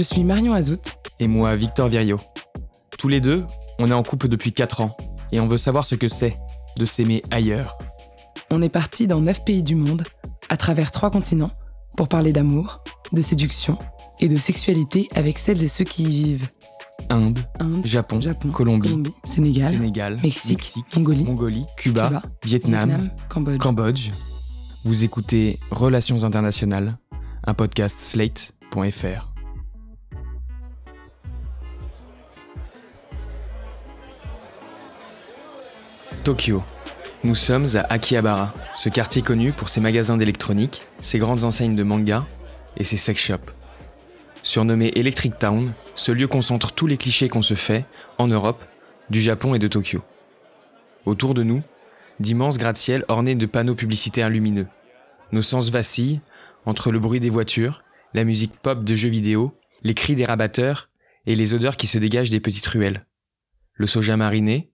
Je suis Marion Azout. Et moi, Victor Viriot. Tous les deux, on est en couple depuis 4 ans et on veut savoir ce que c'est de s'aimer ailleurs. On est partis dans 9 pays du monde, à travers 3 continents, pour parler d'amour, de séduction et de sexualité avec celles et ceux qui y vivent. Inde, Japon, Colombie, Sénégal, Mexique, Mongolie, Cuba, Vietnam, Cambodge. Vous écoutez Relations internationales, un podcast Slate.fr. Tokyo. Nous sommes à Akihabara, ce quartier connu pour ses magasins d'électronique, ses grandes enseignes de manga et ses sex shops. Surnommé Electric Town, ce lieu concentre tous les clichés qu'on se fait, en Europe, du Japon et de Tokyo. Autour de nous, d'immenses gratte-ciel ornés de panneaux publicitaires lumineux. Nos sens vacillent entre le bruit des voitures, la musique pop de jeux vidéo, les cris des rabatteurs et les odeurs qui se dégagent des petites ruelles. Le soja mariné,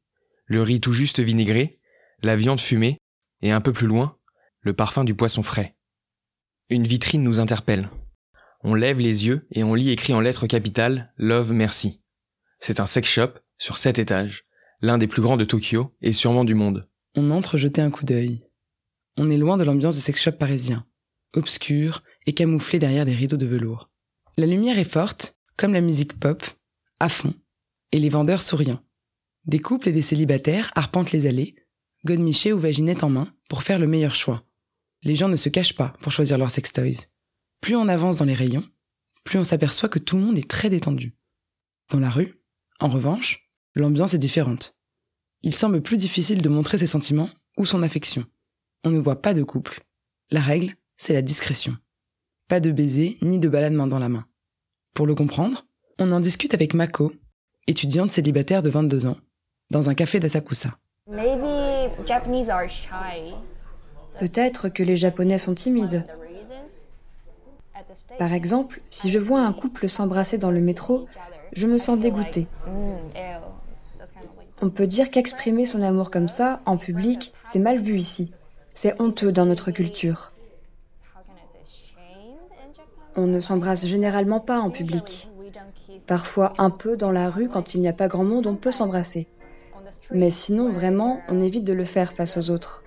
le riz tout juste vinaigré, la viande fumée et un peu plus loin, le parfum du poisson frais. Une vitrine nous interpelle. On lève les yeux et on lit écrit en lettres capitales « Love Merci ». C'est un sex shop sur 7 étages, l'un des plus grands de Tokyo et sûrement du monde. On entre jeter un coup d'œil. On est loin de l'ambiance des sex shops parisiens, obscur et camouflé derrière des rideaux de velours. La lumière est forte, comme la musique pop, à fond, et les vendeurs souriants. Des couples et des célibataires arpentent les allées, godemichés ou vaginettes en main pour faire le meilleur choix. Les gens ne se cachent pas pour choisir leurs sextoys. Plus on avance dans les rayons, plus on s'aperçoit que tout le monde est très détendu. Dans la rue, en revanche, l'ambiance est différente. Il semble plus difficile de montrer ses sentiments ou son affection. On ne voit pas de couple. La règle, c'est la discrétion. Pas de baiser ni de balade main dans la main. Pour le comprendre, on en discute avec Mako, étudiante célibataire de 22 ans, dans un café d'Asakusa. Peut-être que les Japonais sont timides. Par exemple, si je vois un couple s'embrasser dans le métro, je me sens dégoûtée. On peut dire qu'exprimer son amour comme ça, en public, c'est mal vu ici. C'est honteux dans notre culture. On ne s'embrasse généralement pas en public. Parfois un peu dans la rue, quand il n'y a pas grand monde, on peut s'embrasser. Mais sinon, vraiment, on évite de le faire face aux autres.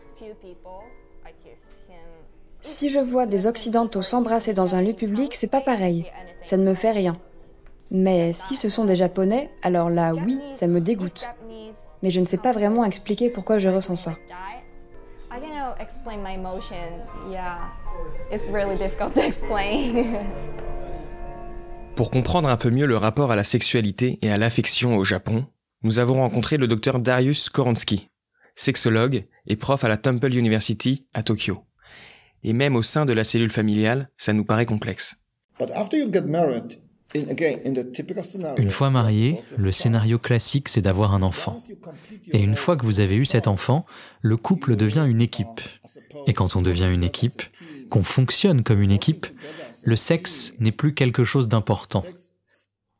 Si je vois des occidentaux s'embrasser dans un lieu public, c'est pas pareil. Ça ne me fait rien. Mais si ce sont des Japonais, alors là, oui, ça me dégoûte. Mais je ne sais pas vraiment expliquer pourquoi je ressens ça. Pour comprendre un peu mieux le rapport à la sexualité et à l'affection au Japon, nous avons rencontré le docteur Darius Skowronski, sexologue et prof à la Temple University à Tokyo. Et même au sein de la cellule familiale, ça nous paraît complexe. Une fois marié, le scénario classique, c'est d'avoir un enfant. Et une fois que vous avez eu cet enfant, le couple devient une équipe. Et quand on devient une équipe, qu'on fonctionne comme une équipe, le sexe n'est plus quelque chose d'important.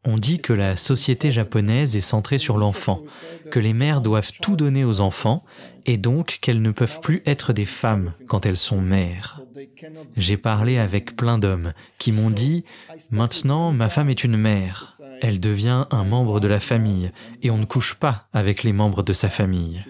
On dit que la société japonaise est centrée sur l'enfant, que les mères doivent tout donner aux enfants, et donc qu'elles ne peuvent plus être des femmes quand elles sont mères. J'ai parlé avec plein d'hommes qui m'ont dit « Maintenant, ma femme est une mère. Elle devient un membre de la famille, et on ne couche pas avec les membres de sa famille. »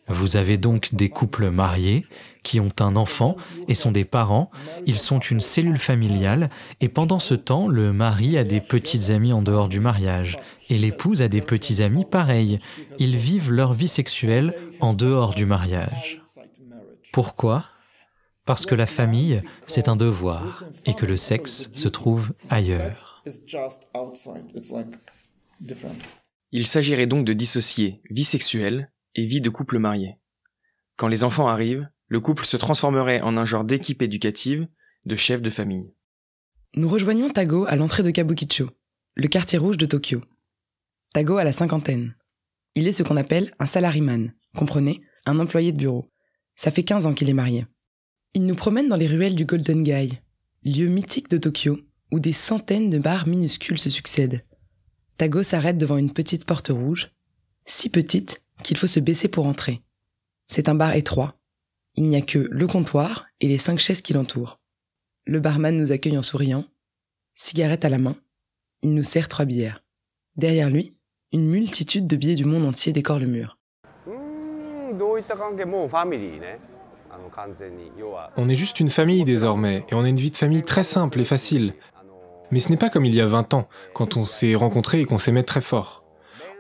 Vous avez donc des couples mariés qui ont un enfant et sont des parents, ils sont une cellule familiale et pendant ce temps, le mari a des petites amies en dehors du mariage et l'épouse a des petits amis pareils. Ils vivent leur vie sexuelle en dehors du mariage. Pourquoi ? Parce que la famille, c'est un devoir et que le sexe se trouve ailleurs. Il s'agirait donc de dissocier vie sexuelle et vie de couple marié. Quand les enfants arrivent, le couple se transformerait en un genre d'équipe éducative, de chef de famille. Nous rejoignons Tago à l'entrée de Kabukicho, le quartier rouge de Tokyo. Tago a la 50aine. Il est ce qu'on appelle un salaryman, comprenez, un employé de bureau. Ça fait 15 ans qu'il est marié. Il nous promène dans les ruelles du Golden Gai, lieu mythique de Tokyo, où des centaines de bars minuscules se succèdent. Tago s'arrête devant une petite porte rouge, si petite qu'il faut se baisser pour entrer. C'est un bar étroit. Il n'y a que le comptoir et les 5 chaises qui l'entourent. Le barman nous accueille en souriant, cigarette à la main, Il nous sert 3 bières. Derrière lui, une multitude de billets du monde entier décorent le mur. On est juste une famille désormais, et on a une vie de famille très simple et facile. Mais ce n'est pas comme il y a 20 ans, quand on s'est rencontrés et qu'on s'aimait très fort.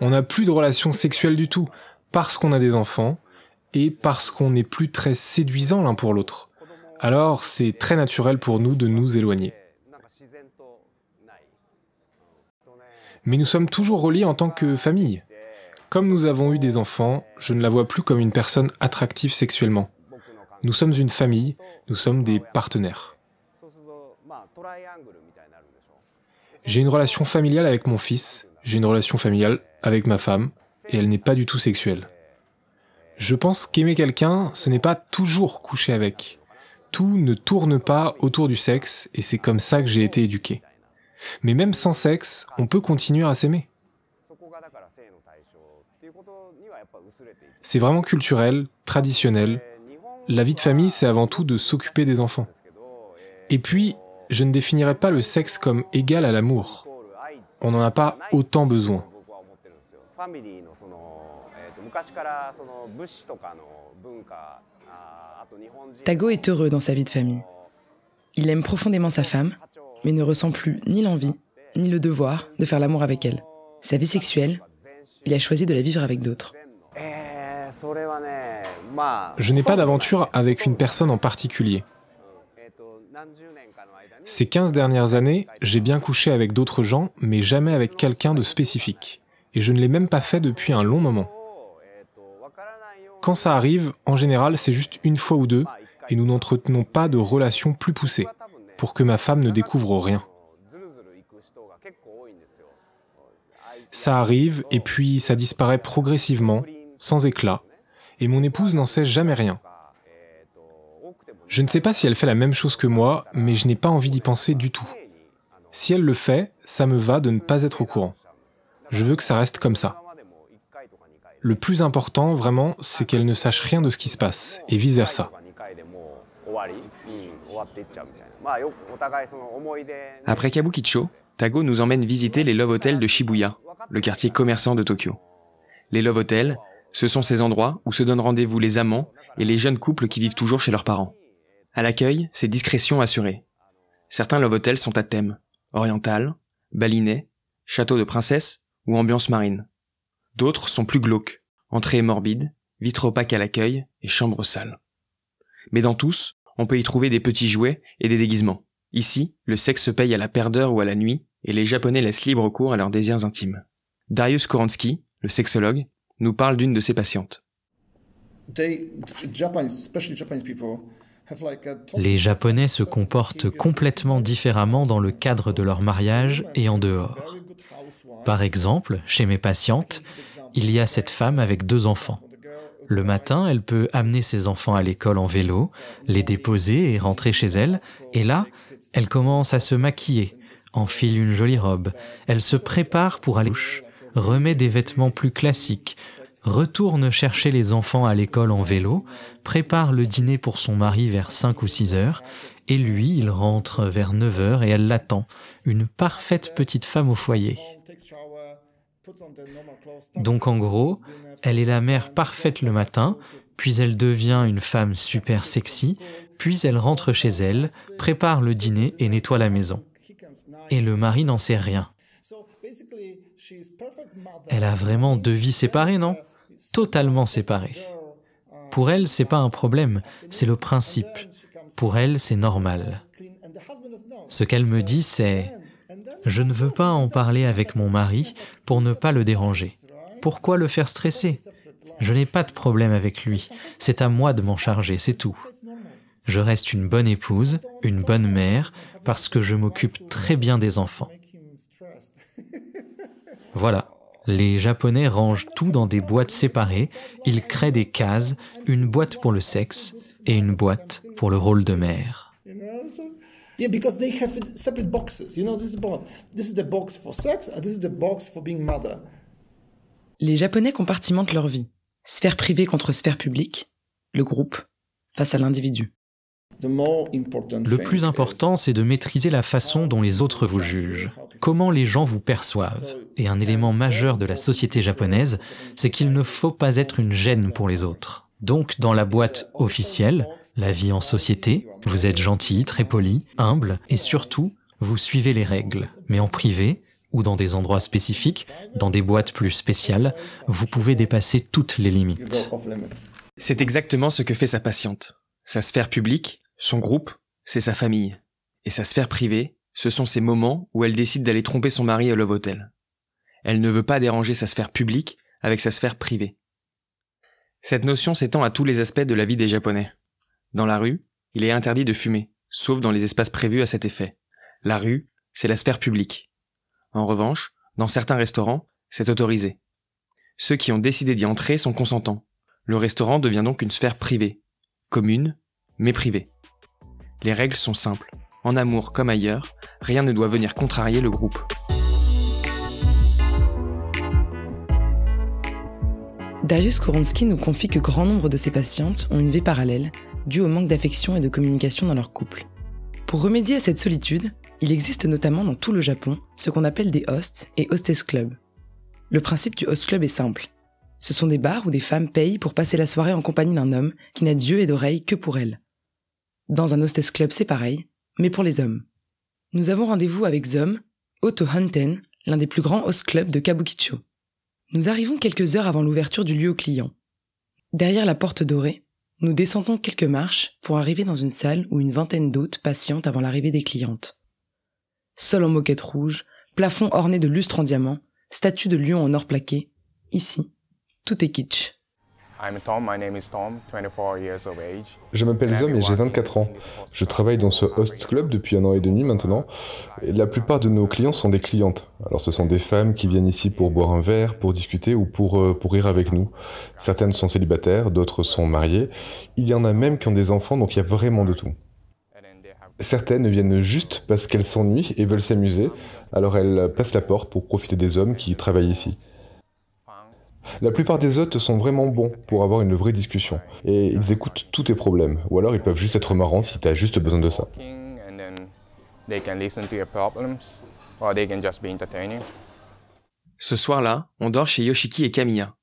On n'a plus de relations sexuelles du tout, parce qu'on a des enfants, et parce qu'on n'est plus très séduisants l'un pour l'autre. Alors c'est très naturel pour nous de nous éloigner. Mais nous sommes toujours reliés en tant que famille. Comme nous avons eu des enfants, je ne la vois plus comme une personne attractive sexuellement. Nous sommes une famille, nous sommes des partenaires. J'ai une relation familiale avec mon fils, j'ai une relation familiale avec ma femme, et elle n'est pas du tout sexuelle. Je pense qu'aimer quelqu'un, ce n'est pas toujours coucher avec. Tout ne tourne pas autour du sexe, et c'est comme ça que j'ai été éduqué. Mais même sans sexe, on peut continuer à s'aimer. C'est vraiment culturel, traditionnel. La vie de famille, c'est avant tout de s'occuper des enfants. Et puis, je ne définirais pas le sexe comme égal à l'amour. On n'en a pas autant besoin. Tago est heureux dans sa vie de famille. Il aime profondément sa femme, mais ne ressent plus ni l'envie, ni le devoir de faire l'amour avec elle. Sa vie sexuelle, il a choisi de la vivre avec d'autres. Je n'ai pas d'aventure avec une personne en particulier. Ces 15 dernières années, j'ai bien couché avec d'autres gens, mais jamais avec quelqu'un de spécifique. Et je ne l'ai même pas fait depuis un long moment. Quand ça arrive, en général, c'est juste une fois ou deux, et nous n'entretenons pas de relations plus poussées, pour que ma femme ne découvre rien. Ça arrive, et puis ça disparaît progressivement, sans éclat, et mon épouse n'en sait jamais rien. Je ne sais pas si elle fait la même chose que moi, mais je n'ai pas envie d'y penser du tout. Si elle le fait, ça me va de ne pas être au courant. Je veux que ça reste comme ça. Le plus important, vraiment, c'est qu'elle ne sache rien de ce qui se passe, et vice-versa. Après Kabukicho, Tago nous emmène visiter les Love Hotels de Shibuya, le quartier commerçant de Tokyo. Les Love Hotels, ce sont ces endroits où se donnent rendez-vous les amants et les jeunes couples qui vivent toujours chez leurs parents. À l'accueil, c'est discrétion assurée. Certains Love Hotels sont à thème, oriental, balinais, château de princesse ou ambiance marine. D'autres sont plus glauques, entrées morbides, vitres opaques à l'accueil et chambres sales. Mais dans tous, on peut y trouver des petits jouets et des déguisements. Ici, le sexe se paye à la paire d'heures ou à la nuit, et les Japonais laissent libre cours à leurs désirs intimes. Darius Koransky, le sexologue, nous parle d'une de ses patientes. Les Japonais se comportent complètement différemment dans le cadre de leur mariage et en dehors. Par exemple, chez mes patientes, il y a cette femme avec 2 enfants. Le matin, elle peut amener ses enfants à l'école en vélo, les déposer et rentrer chez elle, et là, elle commence à se maquiller, enfile une jolie robe, elle se prépare pour aller à la douche, remet des vêtements plus classiques, retourne chercher les enfants à l'école en vélo, prépare le dîner pour son mari vers 5 ou 6 heures, et lui, il rentre vers 9 heures et elle l'attend, une parfaite petite femme au foyer. Donc en gros, elle est la mère parfaite le matin, puis elle devient une femme super sexy, puis elle rentre chez elle, prépare le dîner et nettoie la maison. Et le mari n'en sait rien. Elle a vraiment 2 vies séparées, non ? Totalement séparées. Pour elle, c'est pas un problème, c'est le principe. Pour elle, c'est normal. Ce qu'elle me dit, c'est « Je ne veux pas en parler avec mon mari pour ne pas le déranger. Pourquoi le faire stresser ? Je n'ai pas de problème avec lui. C'est à moi de m'en charger, c'est tout. Je reste une bonne épouse, une bonne mère, parce que je m'occupe très bien des enfants. » Voilà. Les Japonais rangent tout dans des boîtes séparées, ils créent des cases, une boîte pour le sexe et une boîte pour le rôle de mère. Yeah, because they have separate boxes. You know, this is the box for sex, and this is the box for being mother. Les Japonais compartimentent leur vie. Sphère privée contre sphère publique, le groupe face à l'individu. Le plus important, c'est de maîtriser la façon dont les autres vous jugent, comment les gens vous perçoivent. Et un élément majeur de la société japonaise, c'est qu'il ne faut pas être une gêne pour les autres. Donc, dans la boîte officielle, la vie en société, vous êtes gentil, très poli, humble, et surtout, vous suivez les règles. Mais en privé, ou dans des endroits spécifiques, dans des boîtes plus spéciales, vous pouvez dépasser toutes les limites. C'est exactement ce que fait sa patiente. Sa sphère publique, son groupe, c'est sa famille. Et sa sphère privée, ce sont ces moments où elle décide d'aller tromper son mari au Love Hotel. Elle ne veut pas déranger sa sphère publique avec sa sphère privée. Cette notion s'étend à tous les aspects de la vie des Japonais. Dans la rue, il est interdit de fumer, sauf dans les espaces prévus à cet effet. La rue, c'est la sphère publique. En revanche, dans certains restaurants, c'est autorisé. Ceux qui ont décidé d'y entrer sont consentants. Le restaurant devient donc une sphère privée, commune, mais privée. Les règles sont simples. En amour comme ailleurs, rien ne doit venir contrarier le groupe. Darius Kuronsky nous confie que grand nombre de ses patientes ont une vie parallèle, due au manque d'affection et de communication dans leur couple. Pour remédier à cette solitude, il existe notamment dans tout le Japon ce qu'on appelle des hosts et hostess clubs. Le principe du host club est simple. Ce sont des bars où des femmes payent pour passer la soirée en compagnie d'un homme qui n'a d'yeux et d'oreilles que pour elles. Dans un hostess club, c'est pareil, mais pour les hommes. Nous avons rendez-vous avec Zom, Otto Hanten, l'un des plus grands host clubs de Kabukicho. Nous arrivons quelques heures avant l'ouverture du lieu aux clients. Derrière la porte dorée, nous descendons quelques marches pour arriver dans une salle où une vingtaine d'hôtes patientent avant l'arrivée des clientes. Sol en moquette rouge, plafond orné de lustres en diamant, statue de lion en or plaqué. Ici, tout est kitsch. Je m'appelle Zom et j'ai 24 ans. Je travaille dans ce host club depuis 1 an et demi maintenant. Et la plupart de nos clients sont des clientes. Alors ce sont des femmes qui viennent ici pour boire un verre, pour discuter ou pour rire avec nous. Certaines sont célibataires, d'autres sont mariées. Il y en a même qui ont des enfants, donc il y a vraiment de tout. Certaines viennent juste parce qu'elles s'ennuient et veulent s'amuser, alors elles passent la porte pour profiter des hommes qui travaillent ici. La plupart des hôtes sont vraiment bons pour avoir une vraie discussion, et ils écoutent tous tes problèmes, ou alors ils peuvent juste être marrants si t'as juste besoin de ça. Ce soir-là, on dort chez Yoshiki et Kamiya.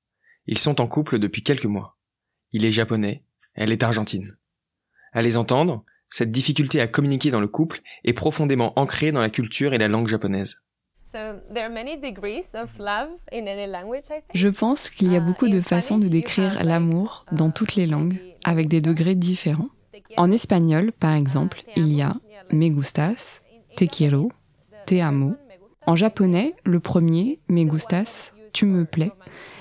Ils sont en couple depuis quelques mois. Il est japonais, elle est argentine. À les entendre, cette difficulté à communiquer dans le couple est profondément ancrée dans la culture et la langue japonaise. Je pense qu'il y a beaucoup de façons de décrire l'amour dans toutes les langues, avec des degrés différents. En espagnol, par exemple, il y a me gustas, te quiero, te amo. En japonais, le premier, me gustas, tu me plais,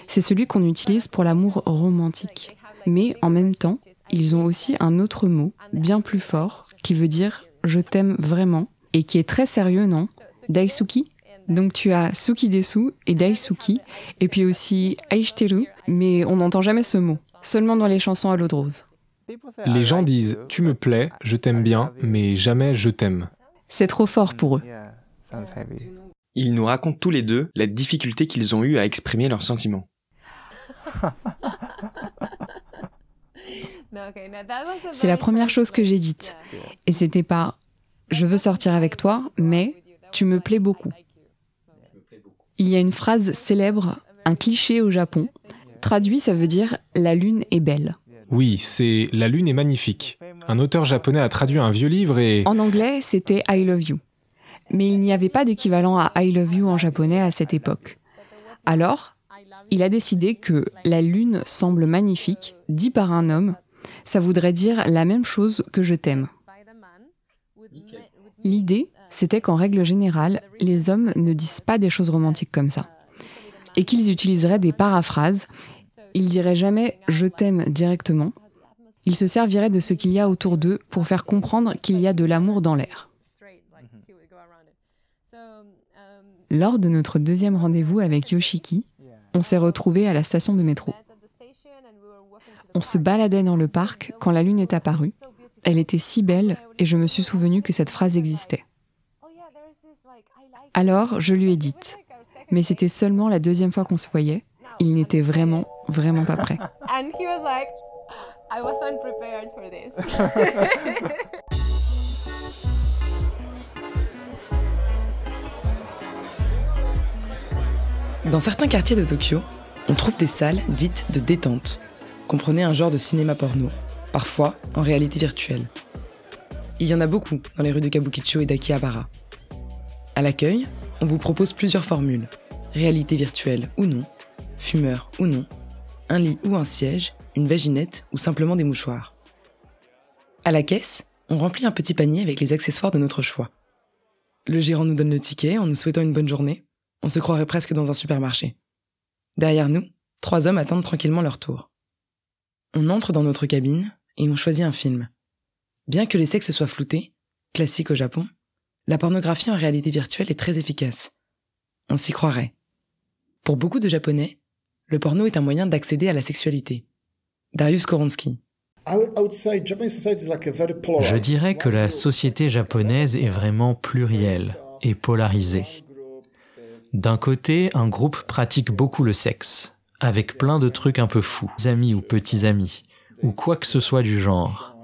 c'est celui qu'on utilise pour l'amour romantique. Mais en même temps, ils ont aussi un autre mot, bien plus fort, qui veut dire « je t'aime vraiment » et qui est très sérieux, non ? Daisuki. Donc tu as Suki desu et Daisuki, et puis aussi Aishiteru, mais on n'entend jamais ce mot, seulement dans les chansons à l'eau de rose. Les gens disent « tu me plais, je t'aime bien », mais jamais « je t'aime ». C'est trop fort pour eux. Ils nous racontent tous les deux la difficulté qu'ils ont eue à exprimer leurs sentiments. C'est la première chose que j'ai dite. Et c'était pas « je veux sortir avec toi, mais tu me plais beaucoup ». Il y a une phrase célèbre, un cliché au Japon. Traduit, ça veut dire « la lune est belle ». Oui, c'est « la lune est magnifique ». Un auteur japonais a traduit un vieux livre et... En anglais, c'était « I love you ». Mais il n'y avait pas d'équivalent à « I love you » en japonais à cette époque. Alors, il a décidé que « la lune semble magnifique », dit par un homme, ça voudrait dire la même chose que « je t'aime ». L'idée, c'était qu'en règle générale, les hommes ne disent pas des choses romantiques comme ça. Et qu'ils utiliseraient des paraphrases. Ils diraient jamais « je t'aime » directement. Ils se serviraient de ce qu'il y a autour d'eux pour faire comprendre qu'il y a de l'amour dans l'air. Lors de notre deuxième rendez-vous avec Yoshiki, on s'est retrouvés à la station de métro. On se baladait dans le parc quand la lune est apparue. Elle était si belle et je me suis souvenu que cette phrase existait. Alors, je lui ai dite, mais c'était seulement la deuxième fois qu'on se voyait. Il n'était vraiment, vraiment pas prêt. Dans certains quartiers de Tokyo, on trouve des salles dites de détente. Comprenez un genre de cinéma porno, parfois en réalité virtuelle. Il y en a beaucoup dans les rues de Kabukicho et d'Akihabara. À l'accueil, on vous propose plusieurs formules. Réalité virtuelle ou non, fumeur ou non, un lit ou un siège, une vaginette ou simplement des mouchoirs. À la caisse, on remplit un petit panier avec les accessoires de notre choix. Le gérant nous donne le ticket en nous souhaitant une bonne journée. On se croirait presque dans un supermarché. Derrière nous, 3 hommes attendent tranquillement leur tour. On entre dans notre cabine et on choisit un film. Bien que les sexes soient floutés, classique au Japon, la pornographie en réalité virtuelle est très efficace. On s'y croirait. Pour beaucoup de Japonais, le porno est un moyen d'accéder à la sexualité. Darius Koronsky. Je dirais que la société japonaise est vraiment plurielle et polarisée. D'un côté, un groupe pratique beaucoup le sexe, avec plein de trucs un peu fous, amis ou petits amis, ou quoi que ce soit du genre.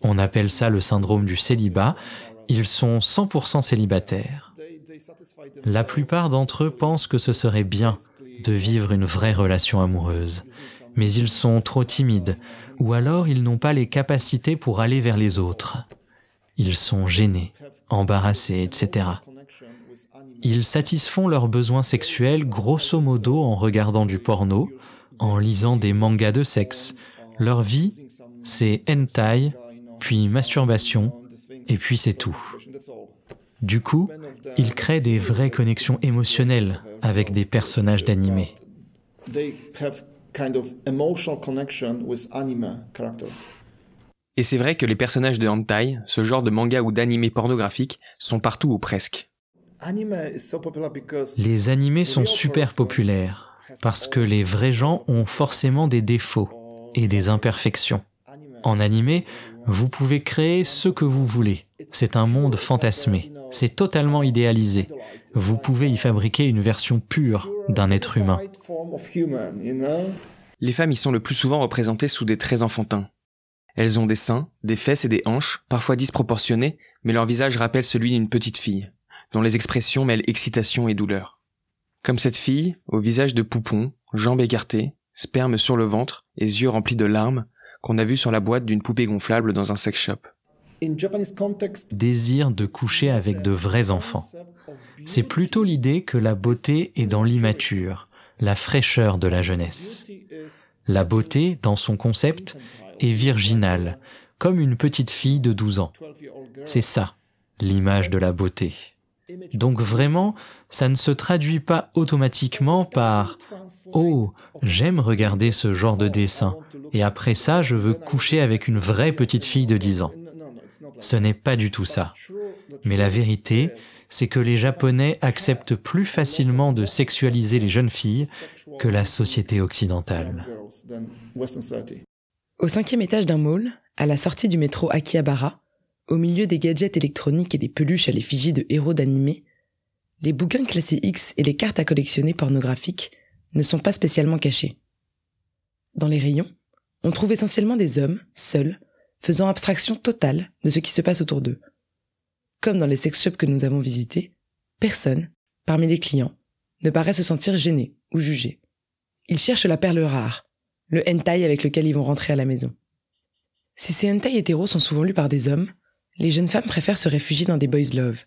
On appelle ça le syndrome du célibat. Ils sont 100% célibataires. La plupart d'entre eux pensent que ce serait bien de vivre une vraie relation amoureuse, mais ils sont trop timides, ou alors ils n'ont pas les capacités pour aller vers les autres. Ils sont gênés, embarrassés, etc. Ils satisfont leurs besoins sexuels grosso modo en regardant du porno, en lisant des mangas de sexe. Leur vie, c'est hentai, puis masturbation, et puis c'est tout. Du coup, ils créent des vraies connexions émotionnelles avec des personnages d'animé. Et c'est vrai que les personnages de hentai, ce genre de manga ou d'animé pornographique, sont partout ou presque. Les animés sont super populaires parce que les vrais gens ont forcément des défauts et des imperfections. En animé, vous pouvez créer ce que vous voulez. C'est un monde fantasmé. C'est totalement idéalisé. Vous pouvez y fabriquer une version pure d'un être humain. Les femmes y sont le plus souvent représentées sous des traits enfantins. Elles ont des seins, des fesses et des hanches, parfois disproportionnés, mais leur visage rappelle celui d'une petite fille, dont les expressions mêlent excitation et douleur. Comme cette fille, au visage de poupon, jambes écartées, sperme sur le ventre et yeux remplis de larmes, qu'on a vu sur la boîte d'une poupée gonflable dans un sex shop. Désir de coucher avec de vrais enfants. C'est plutôt l'idée que la beauté est dans l'immature, la fraîcheur de la jeunesse. La beauté, dans son concept, est virginale, comme une petite fille de 12 ans. C'est ça, l'image de la beauté. Donc vraiment, ça ne se traduit pas automatiquement par « Oh, j'aime regarder ce genre de dessin, et après ça, je veux coucher avec une vraie petite fille de 10 ans. » Ce n'est pas du tout ça. Mais la vérité, c'est que les Japonais acceptent plus facilement de sexualiser les jeunes filles que la société occidentale. Au 5e étage d'un mall, à la sortie du métro Akihabara, au milieu des gadgets électroniques et des peluches à l'effigie de héros d'animé, les bouquins classés X et les cartes à collectionner pornographiques ne sont pas spécialement cachés. Dans les rayons, on trouve essentiellement des hommes, seuls, faisant abstraction totale de ce qui se passe autour d'eux. Comme dans les sex shops que nous avons visités, personne, parmi les clients, ne paraît se sentir gêné ou jugé. Ils cherchent la perle rare, le hentai avec lequel ils vont rentrer à la maison. Si ces hentai hétéros sont souvent lus par des hommes, les jeunes femmes préfèrent se réfugier dans des boys love,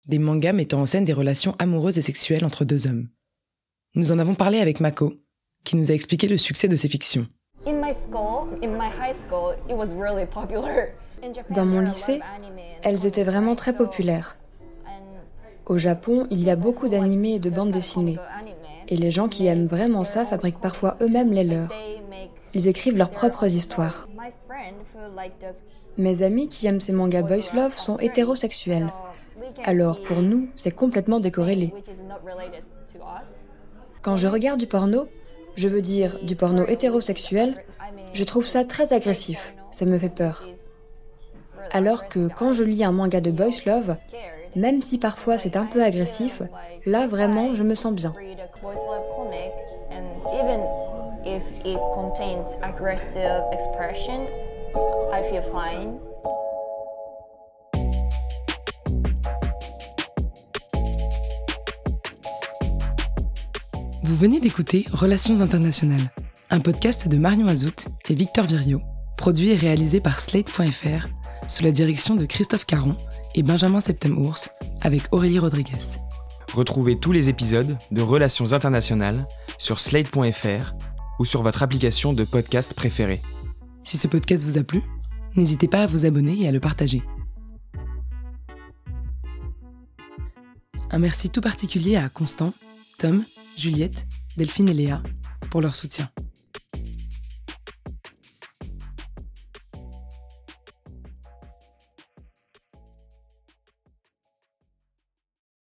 des mangas mettant en scène des relations amoureuses et sexuelles entre 2 hommes. Nous en avons parlé avec Mako, qui nous a expliqué le succès de ces fictions. Dans mon lycée, elles étaient vraiment très populaires. Au Japon, il y a beaucoup d'animés et de bandes dessinées. Et les gens qui aiment vraiment ça fabriquent parfois eux-mêmes les leurs. Ils écrivent leurs propres histoires. Mes amis qui aiment ces mangas boys love sont hétérosexuels. Alors pour nous, c'est complètement décorrélé. Quand je regarde du porno, je veux dire du porno hétérosexuel, je trouve ça très agressif, ça me fait peur. Alors que quand je lis un manga de boys love, même si parfois c'est un peu agressif, là vraiment je me sens bien. Vous venez d'écouter Relations internationales, un podcast de Marion Azout et Victor Viriot, produit et réalisé par Slate.fr, sous la direction de Christophe Caron et Benjamin Septem-Ours, avec Aurélie Rodriguez. Retrouvez tous les épisodes de Relations internationales sur Slate.fr ou sur votre application de podcast préférée. Si ce podcast vous a plu, n'hésitez pas à vous abonner et à le partager. Un merci tout particulier à Constant, Tom, Juliette, Delphine et Léa pour leur soutien.